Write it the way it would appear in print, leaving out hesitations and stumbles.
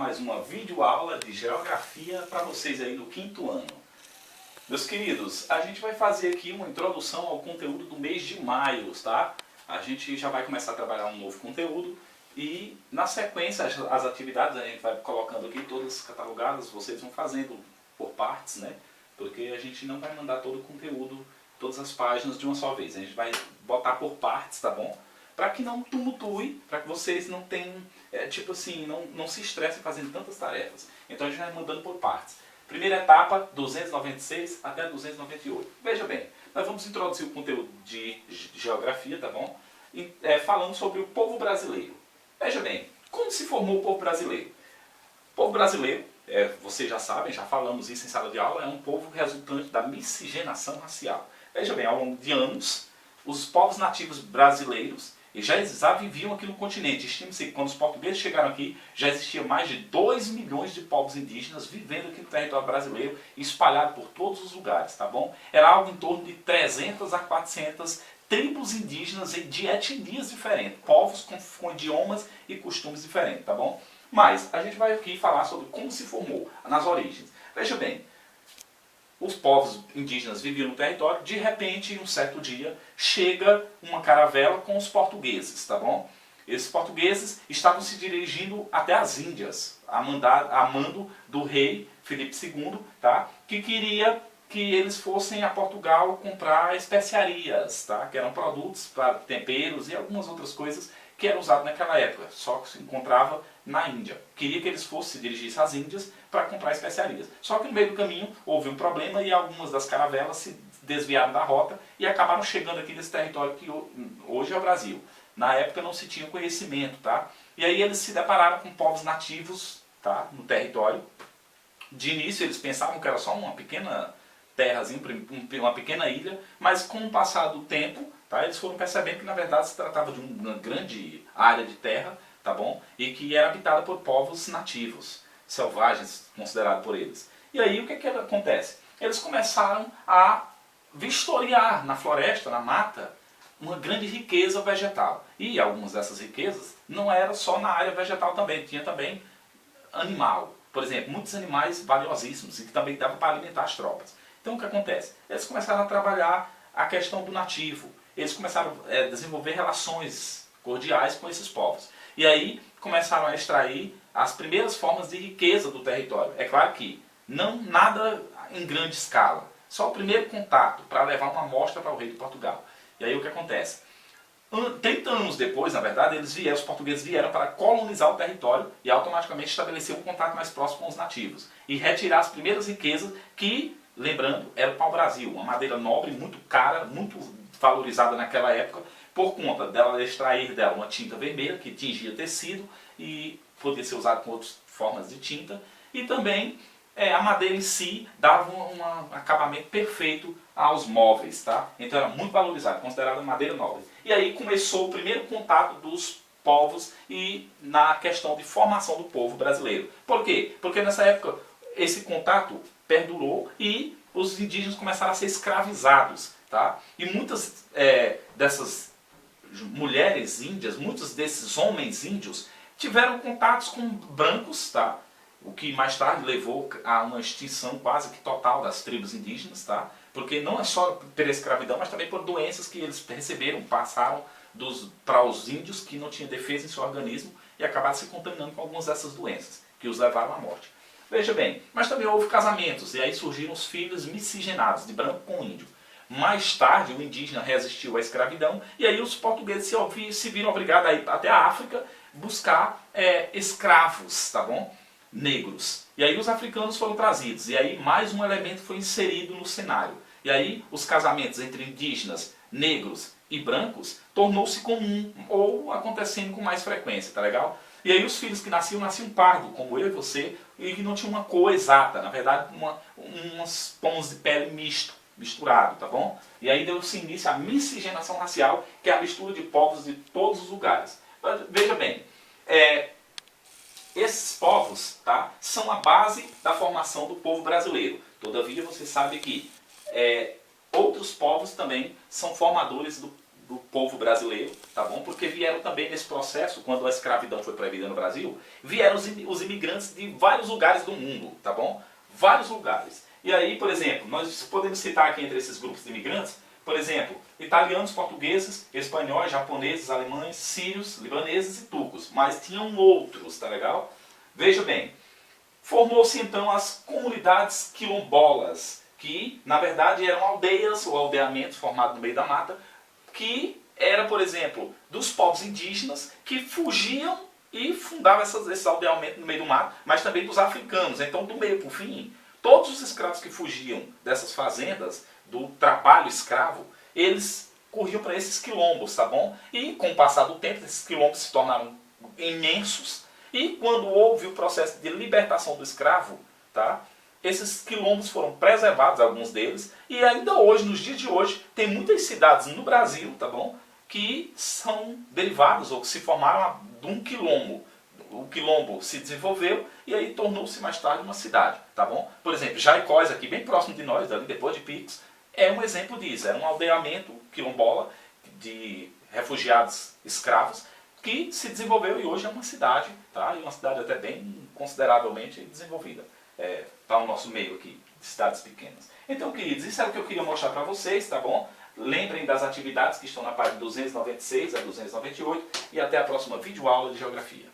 mais uma videoaula de Geografia para vocês aí do 5º ano. Meus queridos, a gente vai fazer aqui uma introdução ao conteúdo do mês de maio, tá? A gente já vai começar a trabalhar um novo conteúdo e na sequência as atividades a gente vai colocando aqui todas catalogadas, vocês vão fazendo por partes, né? Porque a gente não vai mandar todo o conteúdo, todas as páginas de uma só vez, a gente vai botar por partes, tá bom? Para que não tumultue, para que vocês não tenham, tipo assim, não se estressem fazendo tantas tarefas. Então a gente vai mandando por partes. Primeira etapa, 296 até 298. Veja bem, nós vamos introduzir o conteúdo de geografia, tá bom? Falando sobre o povo brasileiro. Veja bem, como se formou o povo brasileiro? O povo brasileiro, vocês já sabem, já falamos isso em sala de aula, é um povo resultante da miscigenação racial. Veja bem, ao longo de anos, os povos nativos brasileiros já viviam aqui no continente. Estima-se que quando os portugueses chegaram aqui, já existia mais de 2 milhões de povos indígenas vivendo aqui no território brasileiro, espalhados por todos os lugares, tá bom? Era algo em torno de 300 a 400 tribos indígenas de etnias diferentes, povos com idiomas e costumes diferentes, tá bom? Mas a gente vai aqui falar sobre como se formou nas origens. Veja bem, os povos indígenas viviam no território, de repente, em um certo dia, chega uma caravela com os portugueses, tá bom? Esses portugueses estavam se dirigindo até as Índias, a mando do rei Filipe II, tá? Que queria que eles fossem a Portugal comprar especiarias, tá? Que eram produtos para temperos e algumas outras coisas que eram usadas naquela época, só que se encontrava na Índia. Queria que eles se dirigissem às Índias para comprar especiarias. Só que no meio do caminho houve um problema e algumas das caravelas se desviaram da rota e acabaram chegando aqui nesse território que hoje é o Brasil. Na época não se tinha conhecimento, tá? E aí eles se depararam com povos nativos, tá? No território. De início eles pensavam que era só uma pequena terrazinha, uma pequena ilha, mas com o passar do tempo, tá, eles foram percebendo que na verdade se tratava de uma grande área de terra, tá bom? E que era habitada por povos nativos, selvagens, considerados por eles. E aí o que acontece? Eles começaram a vistoriar na floresta, na mata, uma grande riqueza vegetal. E algumas dessas riquezas não era só na área vegetal também, tinha também animal. Por exemplo, muitos animais valiosíssimos e que também davam para alimentar as tropas. Então o que acontece? Eles começaram a trabalhar a questão do nativo. Eles começaram a desenvolver relações cordiais com esses povos. E aí começaram a extrair as primeiras formas de riqueza do território. É claro que nada em grande escala. Só o primeiro contato para levar uma amostra para o rei de Portugal. E aí o que acontece? 30 anos depois, na verdade, os portugueses vieram para colonizar o território e automaticamente estabelecer um contato mais próximo com os nativos. E retirar as primeiras riquezas que, lembrando, era o pau-brasil, uma madeira nobre, muito cara, muito valorizada naquela época, por conta dela extrair dela uma tinta vermelha que tingia tecido e podia ser usada com outras formas de tinta. E também a madeira em si dava um acabamento perfeito aos móveis, tá? Então era muito valorizada, considerada madeira nobre. E aí começou o primeiro contato dos povos e na questão de formação do povo brasileiro. Por quê? Porque nessa época esse contato perdurou e os indígenas começaram a ser escravizados, tá? E muitas dessas mulheres índias, muitos desses homens índios tiveram contatos com brancos, tá? O que mais tarde levou a uma extinção quase que total das tribos indígenas, tá? Porque não é só pela escravidão, mas também por doenças que eles receberam, passaram para os índios que não tinham defesa em seu organismo e acabaram se contaminando com algumas dessas doenças, que os levaram à morte. Veja bem, mas também houve casamentos, e aí surgiram os filhos miscigenados, de branco com índio. Mais tarde, o indígena resistiu à escravidão, e aí os portugueses se viram obrigados a ir até a África buscar escravos, tá bom? Negros. E aí os africanos foram trazidos, e aí mais um elemento foi inserido no cenário. E aí os casamentos entre indígenas, negros e brancos tornou-se comum, ou acontecendo com mais frequência, tá legal? E aí os filhos que nasciam pardo, como eu e você, e que não tinham uma cor exata, na verdade uns tons de pele misturado, tá bom? E aí deu-se início à miscigenação racial, que é a mistura de povos de todos os lugares. Veja bem, esses povos, tá, são a base da formação do povo brasileiro. Todavia você sabe que outros povos também são formadores do povo brasileiro, tá bom? Porque vieram também nesse processo, quando a escravidão foi proibida no Brasil, vieram os imigrantes de vários lugares do mundo, tá bom? Vários lugares. E aí, por exemplo, nós podemos citar aqui entre esses grupos de imigrantes, por exemplo, italianos, portugueses, espanhóis, japoneses, alemães, sírios, libaneses e turcos. Mas tinham outros, tá legal? Veja bem, formou-se então as comunidades quilombolas, que na verdade eram aldeias ou aldeamentos formados no meio da mata, que era, por exemplo, dos povos indígenas que fugiam e fundavam esses aldeamentos no meio do mato, mas também dos africanos. Então, do meio para o fim, todos os escravos que fugiam dessas fazendas, do trabalho escravo, eles corriam para esses quilombos, tá bom? E com o passar do tempo, esses quilombos se tornaram imensos, e quando houve o processo de libertação do escravo, tá? Esses quilombos foram preservados, alguns deles, e ainda hoje, nos dias de hoje, tem muitas cidades no Brasil, tá bom? Que são derivados ou que se formaram de um quilombo. O quilombo se desenvolveu e aí tornou-se mais tarde uma cidade, tá bom? Por exemplo, Jaicós, aqui bem próximo de nós, ali depois de Picos, é um exemplo disso. Era um aldeamento quilombola de refugiados escravos que se desenvolveu e hoje é uma cidade, tá? E uma cidade até bem consideravelmente desenvolvida. Para o nosso meio aqui, de cidades pequenas. Então, queridos, isso é o que eu queria mostrar para vocês, tá bom? Lembrem das atividades que estão na página 296 a 298 e até a próxima videoaula de Geografia.